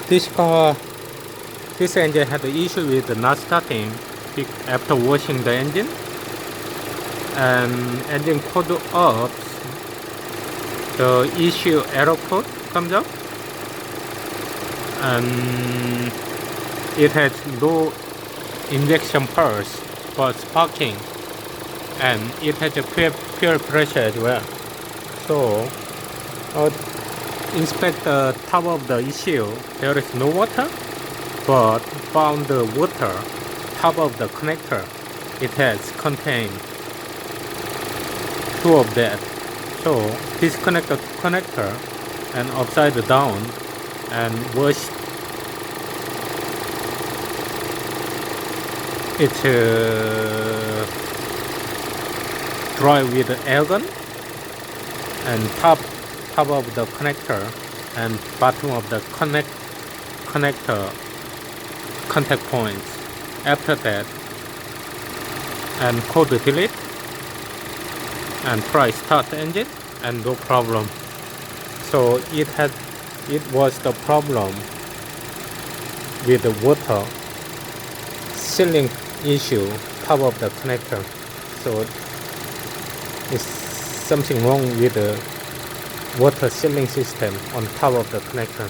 This engine had the issue with not starting after washing the engine, and engine code up, the issue error code comes up, and it has no injection pulse for sparking, and it has a pure pressure as well. So inspect the top of the issue. There is no water, but found the water top of the connector. It has contained 2 of that. So disconnect the connector and upside down and wash it dry with air gun, and top of the connector and bottom of the connector contact points. After that, and code delete and try start the engine, and no problem. So it was the problem with the water sealing issue top of the connector. So it's something wrong with the water sealing system on top of the connector.